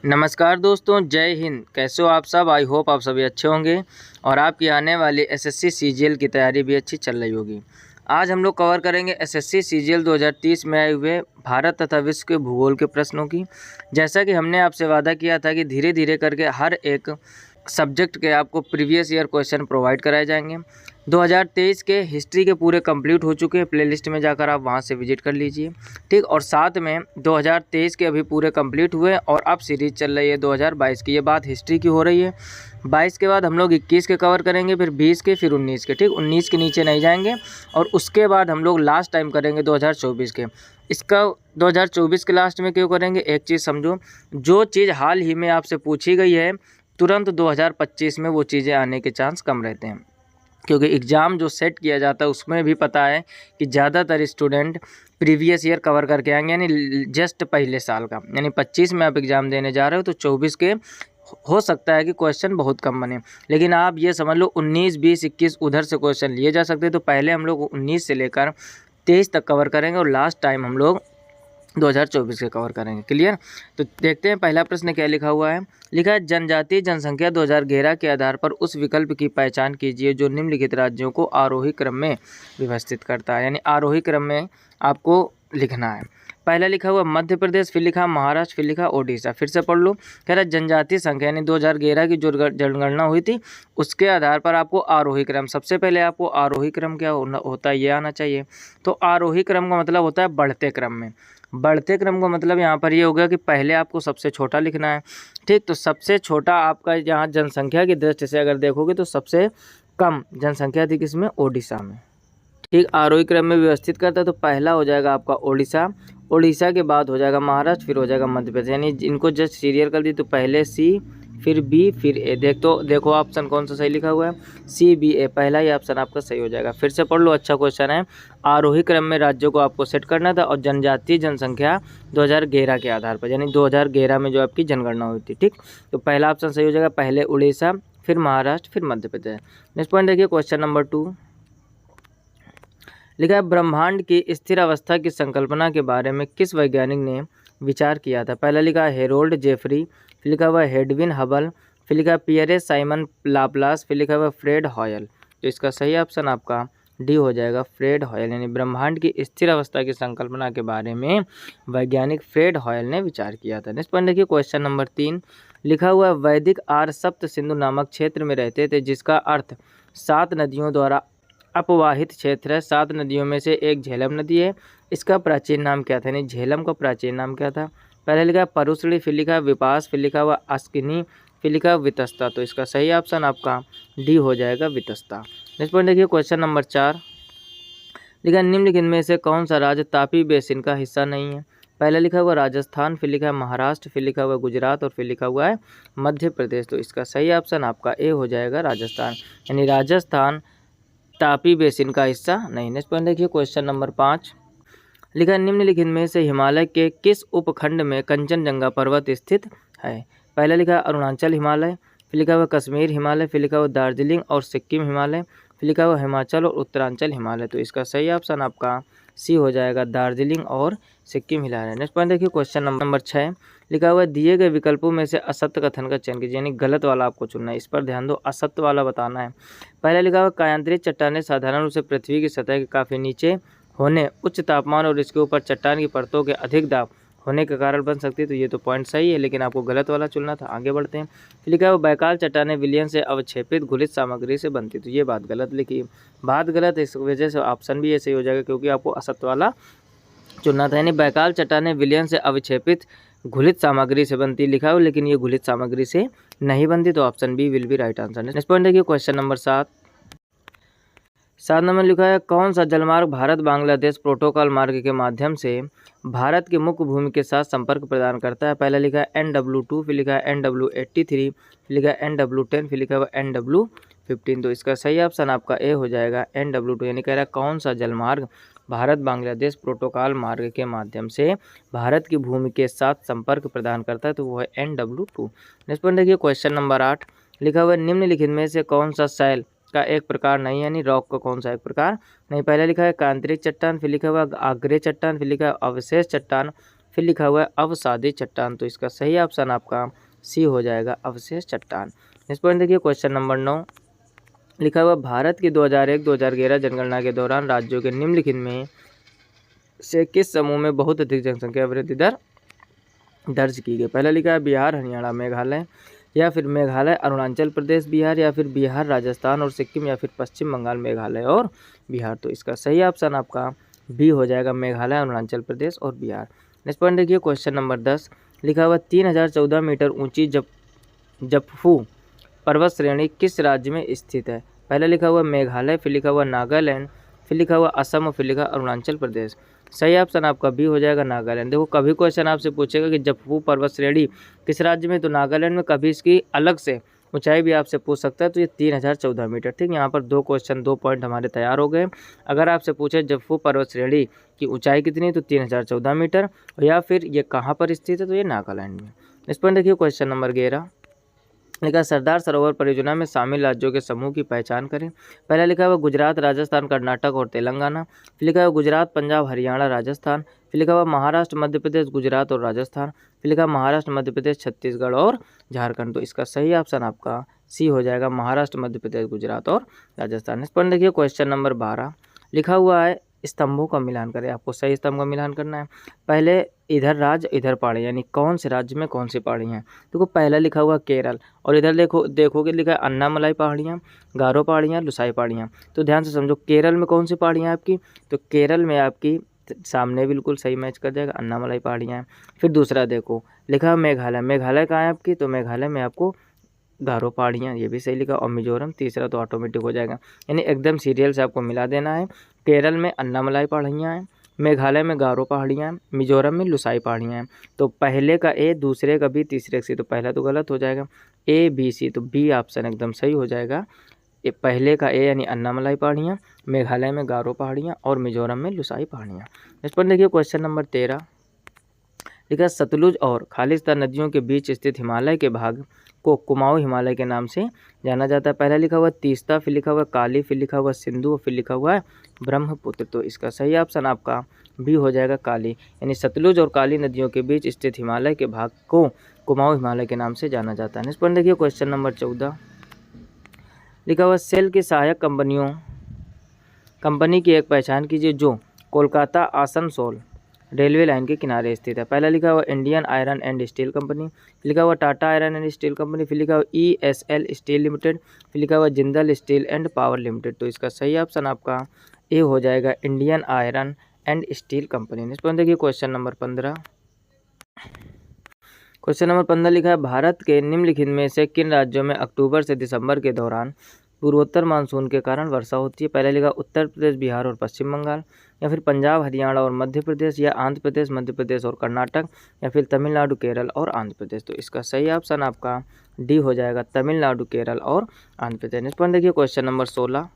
नमस्कार दोस्तों, जय हिंद। कैसे हो आप सब? आई होप आप सभी अच्छे होंगे और आपकी आने वाली एसएससी सीजीएल की तैयारी भी अच्छी चल रही होगी। आज हम लोग कवर करेंगे एसएससी सीजीएल 2030 में आए हुए भारत तथा विश्व के भूगोल के प्रश्नों की। जैसा कि हमने आपसे वादा किया था कि धीरे धीरे करके हर एक सब्जेक्ट के आपको प्रीवियस ईयर क्वेश्चन प्रोवाइड कराए जाएंगे। 2023 के हिस्ट्री के पूरे कंप्लीट हो चुके हैं, प्लेलिस्ट में जाकर आप वहां से विजिट कर लीजिए, ठीक। और साथ में 2023 के अभी पूरे कंप्लीट हुए और अब सीरीज चल रही है 2022 की। ये बात हिस्ट्री की हो रही है। 22 के बाद हम लोग 21 के कवर करेंगे, फिर 20 के, फिर 19 के, ठीक। 19 के नीचे नहीं जाएंगे और उसके बाद हम लोग लास्ट टाइम करेंगे 2024 के। इसका 2024 के लास्ट में क्यों करेंगे? एक चीज़ समझो, जो चीज़ हाल ही में आपसे पूछी गई है तुरंत 2025 में वो चीज़ें आने के चांस कम रहते हैं, क्योंकि एग्ज़ाम जो सेट किया जाता है उसमें भी पता है कि ज़्यादातर स्टूडेंट प्रीवियस ईयर कवर करके आएंगे, यानी जस्ट पहले साल का। यानी 25 में आप एग्ज़ाम देने जा रहे हो तो 24 के हो सकता है कि क्वेश्चन बहुत कम बने, लेकिन आप ये समझ लो 19, 20, 21 उधर से क्वेश्चन लिए जा सकते हैं। तो पहले हम लोग 19 से लेकर 23 तक कवर करेंगे और लास्ट टाइम हम लोग 2024 के कवर करेंगे। क्लियर? तो देखते हैं पहला प्रश्न क्या लिखा हुआ है। लिखा है, जनजातीय जनसंख्या 2011 के आधार पर उस विकल्प की पहचान कीजिए जो निम्नलिखित राज्यों को आरोही क्रम में व्यवस्थित करता है। यानी आरोही क्रम में आपको लिखना है। पहला लिखा हुआ मध्य प्रदेश, फिर लिखा महाराष्ट्र, फिर लिखा ओडिशा। फिर से पढ़ लो। कह रहा है जनजातीय संख्या यानी 2011 की जो जनगणना हुई थी उसके आधार पर आपको आरोही क्रम, सबसे पहले आपको आरोही क्रम क्या होता है ये आना चाहिए। तो आरोही क्रम का मतलब होता है बढ़ते क्रम में। बढ़ते क्रम का मतलब यहाँ पर ये हो गया कि पहले आपको सबसे छोटा लिखना है, ठीक। तो सबसे छोटा आपका यहाँ जनसंख्या की दृष्टि से अगर देखोगे तो सबसे कम जनसंख्या थी किसमें? ओडिशा में, ठीक। आरोही क्रम में व्यवस्थित करता है तो पहला हो जाएगा आपका ओडिशा, ओडिशा के बाद हो जाएगा महाराष्ट्र, फिर हो जाएगा मध्य प्रदेश। यानी इनको जस्ट सीरियल कर दी तो पहले सी, फिर बी, फिर ए। देखो ऑप्शन कौन सा सही लिखा हुआ है? सी, बी, ए। पहला ही ऑप्शन आपका सही हो जाएगा। फिर से पढ़ लो, अच्छा क्वेश्चन है। आरोही क्रम में राज्यों को आपको सेट करना था और जनजातीय जनसंख्या 2011 के आधार पर, यानी 2011 में जो आपकी जनगणना हुई थी, ठीक। तो पहला ऑप्शन सही हो जाएगा, पहले उड़ीसा, फिर महाराष्ट्र, फिर मध्य प्रदेश। नेक्स्ट पॉइंट देखिए, क्वेश्चन नंबर 2 लिखा है, ब्रह्मांड की स्थिर अवस्था की संकल्पना के बारे में किस वैज्ञानिक ने विचार किया था? पहला लिखा है हेरोल्ड जेफरी, फिर लिखा हुआ है एडविन हबल, फिर लिखा है पियरे साइमन लाप्लास, फिर लिखा हुआ है फ्रेड हॉयल। तो इसका सही ऑप्शन आपका डी हो जाएगा, फ्रेड हॉयल। यानी ब्रह्मांड की स्थिर अवस्था की संकल्पना के बारे में वैज्ञानिक फ्रेड हॉयल ने विचार किया था। नेक्स्ट पॉइंट देखिए, क्वेश्चन नंबर 3 लिखा हुआ है, वैदिक आर्य सप्त सिंधु नामक क्षेत्र में रहते थे जिसका अर्थ 7 नदियों द्वारा अपवाहित क्षेत्र है। 7 नदियों में से एक झेलम नदी है, इसका प्राचीन नाम क्या था? यानी झेलम का प्राचीन नाम क्या था? पहले लिखा परुसड़ी, फिर लिखा विपास, फिर लिखा हुआ अस्किनी, फिर लिखा वितस्ता। तो इसका सही ऑप्शन आपका डी हो जाएगा, वितस्ता। नेक्स्ट पॉइंट देखिए, क्वेश्चन नंबर 4 लिखा निम्नलिखित में से कौन सा राज्य तापी बेसिन का हिस्सा नहीं है? पहले लिखा हुआ राजस्थान, फिर लिखा है महाराष्ट्र, फिर लिखा हुआ गुजरात और फिर लिखा हुआ है मध्य प्रदेश। तो इसका सही ऑप्शन आपका ए हो जाएगा, राजस्थान। यानी राजस्थान तापी बेसिन का हिस्सा नहीं। नेक्स्ट पॉइंट देखिए, क्वेश्चन नंबर 5 लिखा है, निम्नलिखित में से हिमालय के किस उपखंड में कंचनजंगा पर्वत स्थित है? पहला लिखा है अरुणाचल हिमालय, फिर लिखा हुआ कश्मीर हिमालय, फिर लिखा हुआ दार्जिलिंग और सिक्किम हिमालय, फिर लिखा हुआ हिमाचल और उत्तरांचल हिमालय। तो इसका सही ऑप्शन आपका सी हो जाएगा, दार्जिलिंग और सिक्किम हिमालय। नेक्स्ट पॉइंट देखिए, क्वेश्चन नंबर 6 लिखा हुआ है, दिए गए विकल्पों में से असत्य कथन का चयन कीजिए। यानी गलत वाला आपको चुनना है, इस पर ध्यान दो, असत्य वाला बताना है। पहले लिखा हुआ कायांतरित चट्टानें साधारण रूप से पृथ्वी की सतह के काफ़ी नीचे होने, उच्च तापमान और इसके ऊपर चट्टान की परतों के अधिक दाब होने के कारण बन सकती है। तो ये तो पॉइंट सही है, लेकिन आपको गलत वाला चुनना था। आगे बढ़ते हैं। फिर लिखा है वो बैकाल चट्टानें विलयन से अवक्षेपित घुलित सामग्री से बनती। तो ये बात गलत लिखी, बात गलत है, इस वजह से ऑप्शन भी ऐसे ही हो जाएगा, क्योंकि आपको असत्य वाला चुनना था। यानी बैकाल चट्टानें विलयन से अवक्षेपित घुलित सामग्री से बनती लिखा हो, लेकिन ये घुलित सामग्री से नहीं बनती। तो option B will be right answer. Next point देखिए, क्वेश्चन नंबर 7 नंबर लिखा है, कौन सा जलमार्ग भारत बांग्लादेश प्रोटोकॉल मार्ग के माध्यम से भारत के मुख्य भूमि के साथ संपर्क प्रदान करता है? पहला लिखा है NW2, फिर लिखा है NW83, फिर लिखा है NW10, फिर लिखा हुआ NW15। तो इसका सही ऑप्शन आपका ए हो जाएगा, NW2। यानी कह रहा है कौन सा जलमार्ग भारत बांग्लादेश प्रोटोकॉल मार्ग के माध्यम से भारत की भूमि के साथ संपर्क प्रदान करता है? तो वो है NW2। नेक्स्ट पॉइंट देखिए, क्वेश्चन नंबर 8 लिखा हुआ है, निम्नलिखित में से कौन सा शैल का एक प्रकार नहीं, यानी रॉक का कौन सा एक प्रकार नहीं? पहले लिखा है कांतरिक चट्टान, फिर लिखा हुआ आग्नेय चट्टान, फिर लिखा है अवशेष चट्टान, फिर लिखा हुआ है अवसादी चट्टान, तो इसका सही ऑप्शन आपका सी हो जाएगा अवशेष चट्टान। नेक्स्ट पॉइंट देखिए क्वेश्चन नंबर 9 लिखा हुआ भारत की 2001-2011 जनगणना के दौरान राज्यों के निम्नलिखित में से किस समूह में बहुत अधिक जनसंख्या वृद्धि दर दर्ज की गई। पहला लिखा है बिहार, हरियाणा, मेघालय, या फिर मेघालय, अरुणाचल प्रदेश, बिहार, या फिर बिहार, राजस्थान और सिक्किम, या फिर पश्चिम बंगाल, मेघालय और बिहार। तो इसका सही ऑप्शन आपका बी हो जाएगा मेघालय, अरुणाचल प्रदेश और बिहार। नेक्स्ट पॉइंट देखिए क्वेश्चन नंबर 10 लिखा हुआ 3014 मीटर ऊंची जपफू पर्वत श्रेणी किस राज्य में स्थित है। पहला लिखा हुआ मेघालय, फिर लिखा हुआ नागालैंड, फिर लिखा हुआ असम और फिर लिखा अरुणाचल प्रदेश। सही ऑप्शन आपका बी हो जाएगा नागालैंड। देखो कभी क्वेश्चन आपसे पूछेगा कि जपफू पर्वत श्रेणी किस राज्य में, तो नागालैंड में, कभी इसकी अलग से ऊंचाई भी आपसे पूछ सकता है। तो ये 3014 मीटर, ठीक। यहाँ पर 2 क्वेश्चन 2 पॉइंट हमारे तैयार हो गए। अगर आपसे पूछे जपफू पर्वत श्रेणी की ऊंचाई कितनी, तो 3014 मीटर, या फिर ये कहाँ पर स्थित है, तो ये नागालैंड में। इस पर देखिए क्वेश्चन नंबर 11 लिखा सरदार सरोवर परियोजना में शामिल राज्यों के समूह की पहचान करें। पहला लिखा हुआ गुजरात, राजस्थान, कर्नाटक और तेलंगाना, फिर लिखा हुआ गुजरात, पंजाब, हरियाणा, राजस्थान, फिर लिखा हुआ महाराष्ट्र, मध्य प्रदेश, गुजरात और राजस्थान, फिर लिखा महाराष्ट्र, मध्य प्रदेश, छत्तीसगढ़ और झारखंड। तो इसका सही ऑप्शन आपका सी हो जाएगा महाराष्ट्र, मध्य प्रदेश, गुजरात और राजस्थान। इस पर देखिए क्वेश्चन नंबर 12 लिखा हुआ है स्तंभों का मिलान करें। आपको सही स्तंभ का मिलान करना है। पहले इधर राज्य इधर पहाड़ी, यानी कौन से राज्य में कौन सी पहाड़ी हैं। देखो पहला लिखा हुआ केरल, और इधर देखोगे लिखा है अन्नामलाई पहाड़ियाँ, गारो पहाड़ियाँ, लुसाई पहाड़ियाँ। तो ध्यान से समझो केरल में कौन सी पहाड़ियाँ आपकी, तो केरल में आपकी सामने बिल्कुल सही मैच कर जाएगा, अन्नामलाई पहाड़ियाँ हैं। फिर दूसरा देखो लिखा है मेघालय, मेघालय कहाँ है आपकी, तो मेघालय में आपको गारो पहाड़ियाँ, ये भी सही लिखा। और मिजोरम तीसरा तो ऑटोमेटिक हो जाएगा, यानी एकदम सीरियल से आपको मिला देना है। केरल में अन्नामलाई पहाड़ियाँ हैं, मेघालय में गारो पहाड़ियाँ हैं, मिजोरम में लुसाई पहाड़ियाँ हैं। तो पहले का ए, दूसरे का बी, तीसरे का सी, तो पहला तो गलत हो जाएगा ए बी सी, तो बी ऑप्शन एकदम सही हो जाएगा। पहले का ए यानी अन्नामलाई पहाड़ियाँ, मेघालय में गारो पहाड़ियाँ और मिजोरम में लुसाई पहाड़ियाँ। इस पर देखिए क्वेश्चन नंबर 13 लिखा सतलुज और खालिस्तान नदियों के बीच स्थित हिमालय के भाग को कुमाऊं हिमालय के नाम से जाना जाता है। पहला लिखा हुआ तीस्ता, फिर लिखा हुआ काली, फिर लिखा हुआ सिंधु और फिर लिखा हुआ है ब्रह्मपुत्र। तो इसका सही ऑप्शन आपका बी हो जाएगा काली, यानी सतलुज और काली नदियों के बीच स्थित हिमालय के भाग को कुमाऊं हिमालय के नाम से जाना जाता है। इस पर देखिए क्वेश्चन नंबर 14 लिखा हुआ सेल की सहायक कंपनी की एक पहचान कीजिए जो कोलकाता आसनसोल रेलवे लाइन के किनारे स्थित है। पहला लिखा हुआ Indian iron and steel company, फिर लिखा हुआ Tata iron and steel company, फिर लिखा हुआ ESL स्टील लिमिटेड, फिर लिखा हुआ Jindal steel and power limited. तो इसका सही ऑप्शन आपका ए हो जाएगा Indian iron and steel company. इस पर देखिए क्वेश्चन नंबर 15 लिखा है भारत के निम्नलिखित में से किन राज्यों में अक्टूबर से दिसंबर के दौरान पूर्वोत्तर मानसून के कारण वर्षा होती है। पहले लिखा उत्तर प्रदेश, बिहार और पश्चिम बंगाल, या फिर पंजाब, हरियाणा और मध्य प्रदेश, या आंध्र प्रदेश, मध्य प्रदेश और कर्नाटक, या फिर तमिलनाडु, केरल और आंध्र प्रदेश। तो इसका सही ऑप्शन आपका डी हो जाएगा तमिलनाडु, केरल और आंध्र प्रदेश। इस पर देखिए क्वेश्चन नंबर 16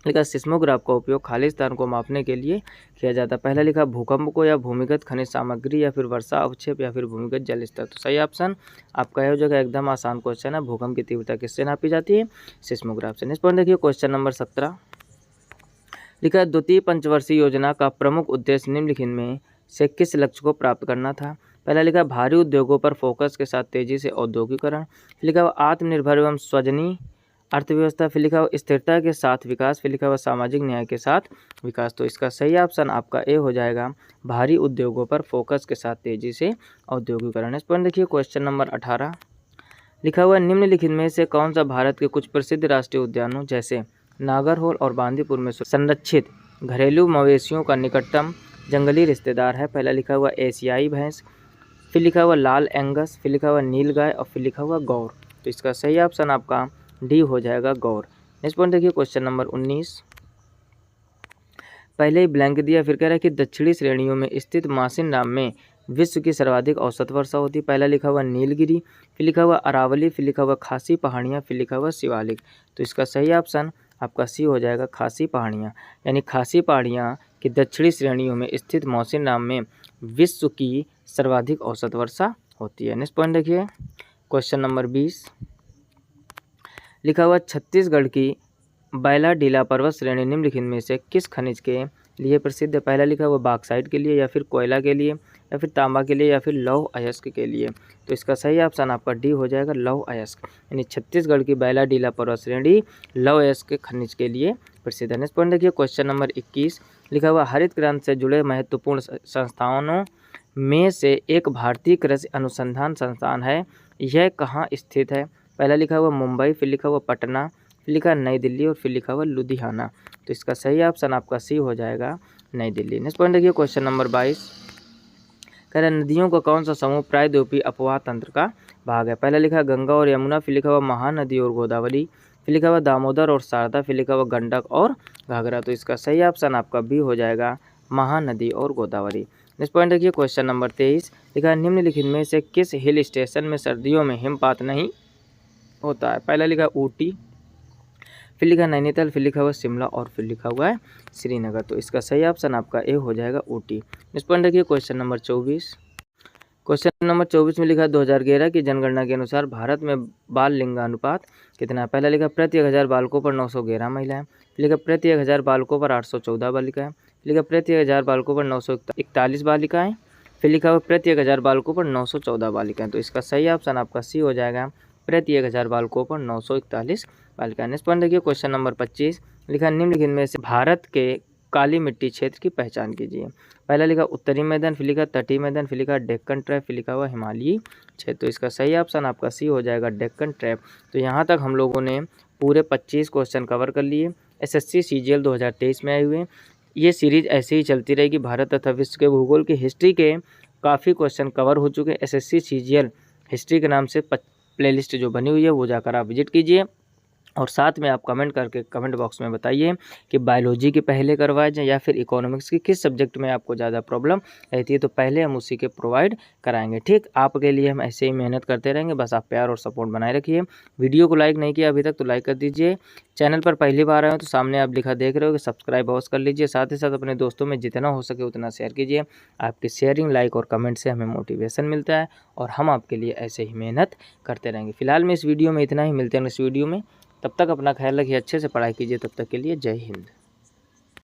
लिखा सिस्मोग्राफ का उपयोग खालिस्तान को मापने के लिए किया जाता है। पहला लिखा भूकंप को, या भूमिगत खनिज सामग्री, या फिर वर्षा अवक्षेप, या फिर भूमिगत जल स्तर। तो सही ऑप्शन आपका हो जाएगा, एकदम आसान क्वेश्चन है। भूकंप की तीव्रता किससे नापी जाती है, सिस्मोग्राफ से। इस पर देखिए क्वेश्चन नंबर 17 लिखा है द्वितीय पंचवर्षीय योजना का प्रमुख उद्देश्य निम्नलिखित में से किस लक्ष्य को प्राप्त करना था। पहला लिखा भारी उद्योगों पर फोकस के साथ तेजी से औद्योगिकरण, लिखा हुआ आत्मनिर्भर एवं स्वजनी अर्थव्यवस्था, फिर लिखा हुआ स्थिरता के साथ विकास, फिर लिखा हुआ सामाजिक न्याय के साथ विकास। तो इसका सही ऑप्शन आपका ए हो जाएगा भारी उद्योगों पर फोकस के साथ तेजी से औद्योगिकरण। इस पर देखिए क्वेश्चन नंबर 18 लिखा हुआ निम्नलिखित में से कौन सा भारत के कुछ प्रसिद्ध राष्ट्रीय उद्यानों जैसे नागरहोल और बांदीपुर में संरक्षित घरेलू मवेशियों का निकटतम जंगली रिश्तेदार है। पहला लिखा हुआ एशियाई भैंस, फिर लिखा हुआ लाल एंगस, फिर लिखा हुआ नीलगाय और फिर लिखा हुआ गौर। तो इसका सही ऑप्शन आपका डी हो जाएगा गौर। नेक्स्ट पॉइंट देखिए क्वेश्चन नंबर 19 पहले ही ब्लैंक दिया, फिर कह रहा है कि दक्षिणी श्रेणियों में स्थित मासिन नाम में विश्व की सर्वाधिक औसत वर्षा होती है। पहला लिखा हुआ नीलगिरी, फिर लिखा हुआ अरावली, फिर लिखा हुआ खासी पहाड़ियाँ, फिर लिखा हुआ शिवालिक। तो इसका सही ऑप्शन आपका सी हो जाएगा खासी पहाड़ियाँ, यानी खासी पहाड़ियाँ की दक्षिणी श्रेणियों में स्थित मौसिन नाम में विश्व की सर्वाधिक औसत वर्षा होती है। नेक्स्ट पॉइंट देखिए क्वेश्चन नंबर 20 लिखा हुआ छत्तीसगढ़ की बैलाडीला पर्वत श्रेणी निम्नलिखित में से किस खनिज के लिए प्रसिद्ध है। पहला लिखा हुआ बॉक्साइट के लिए, या फिर कोयला के लिए, या फिर तांबा के लिए या फिर लौह अयस्क के लिए। तो इसका सही ऑप्शन आपका डी हो जाएगा लौह अयस्क, यानी छत्तीसगढ़ की बैलाडीला पर्वत श्रेणी लौह अयस्क के खनिज के लिए प्रसिद्ध है। नेक्स्ट पॉइंट देखिए क्वेश्चन नंबर 21 लिखा हुआ हरित क्रांति से जुड़े महत्वपूर्ण संस्थानों में से एक भारतीय कृषि अनुसंधान संस्थान है, यह कहाँ स्थित है। पहला लिखा हुआ मुंबई, फिर लिखा हुआ पटना, फिर लिखा नई दिल्ली और फिर लिखा हुआ लुधियाना। तो इसका सही ऑप्शन आपका सी हो जाएगा नई दिल्ली। नेक्स्ट पॉइंट देखिए क्वेश्चन नंबर 22 कह रहा है नदियों का कौन सा समूह प्रायद्वीपीय अपवाह तंत्र का भाग है। पहला लिखा गंगा और यमुना, फिर लिखा हुआ महानदी और गोदावरी, फिर लिखा हुआ दामोदर और शारदा, फिर लिखा हुआ गंडक और घाघरा। तो इसका सही ऑप्शन आपका बी हो जाएगा महानदी और गोदावरी। नेक्स्ट पॉइंट देखिए क्वेश्चन नंबर 23 लिखा है निम्नलिखित में से किस हिल स्टेशन में सर्दियों में हिमपात नहीं होता है। पहला लिखा ऊटी, फिर लिखा नैनीताल, फिर लिखा हुआ शिमला और फिर लिखा हुआ है श्रीनगर। तो इसका सही ऑप्शन आपका ए हो जाएगा ऊटी। नेक्स्ट पॉइंट देखिए क्वेश्चन नंबर 24। क्वेश्चन नंबर 24 में लिखा 2011 की जनगणना के अनुसार भारत में बाल लिंगानुपात कितना है। पहला लिखा प्रति 1000 बालकों पर 911 महिलाएं, फिर लिखा प्रति 1000 बालकों पर 814 बालिकाएं, फिर लिखा प्रति 1000 बालकों पर 941 बालिकाएं, फिर लिखा हुआ प्रति 1000 बालकों पर 914 बालिकाएं। तो इसका सही ऑप्शन आपका सी हो जाएगा प्रति 1000 बालकों पर 941 बालिकाएं। नेक्स्ट पॉइंट देखिए क्वेश्चन नंबर 25 लिखा निम्नलिखित में से भारत के काली मिट्टी क्षेत्र की पहचान कीजिए। पहला लिखा उत्तरी मैदान, फिर लिखा तटीय मैदान, फिर लिखा डेक्कन ट्रैप, फिर लिखा हुआ हिमालयी क्षेत्र। तो इसका सही ऑप्शन आपका सी हो जाएगा डेक्कन ट्रैप। तो यहाँ तक हम लोगों ने पूरे 25 क्वेश्चन कवर कर लिए एसएससी सीजीएल 2023 में आए हुए। ये सीरीज ऐसे ही चलती रहेगी। भारत तथा विश्व के भूगोल की हिस्ट्री के काफ़ी क्वेश्चन कवर हो चुके हैं। एसएससी सीजीएल हिस्ट्री के नाम से प्लेलिस्ट जो बनी हुई है वो जाकर आप विजिट कीजिए और साथ में आप कमेंट करके कमेंट बॉक्स में बताइए कि बायोलॉजी के पहले करवाए जाए या फिर इकोनॉमिक्स की किस सब्जेक्ट में आपको ज़्यादा प्रॉब्लम रहती है, तो पहले हम उसी के प्रोवाइड कराएंगे। ठीक, आपके लिए हम ऐसे ही मेहनत करते रहेंगे, बस आप प्यार और सपोर्ट बनाए रखिए। वीडियो को लाइक नहीं किया अभी तक तो लाइक कर दीजिए। चैनल पर पहली बार आए हो तो सामने आप लिखा देख रहे हो कि सब्सक्राइब अवश्य कर लीजिए। साथ ही साथ अपने दोस्तों में जितना हो सके उतना शेयर कीजिए। आपकी शेयरिंग, लाइक और कमेंट से हमें मोटिवेशन मिलता है और हम आपके लिए ऐसे ही मेहनत करते रहेंगे। फिलहाल में इस वीडियो में इतना ही, मिलते हैं इस वीडियो में। तब तक अपना ख्याल रखिए, अच्छे से पढ़ाई कीजिए। तब तक के लिए जय हिंद।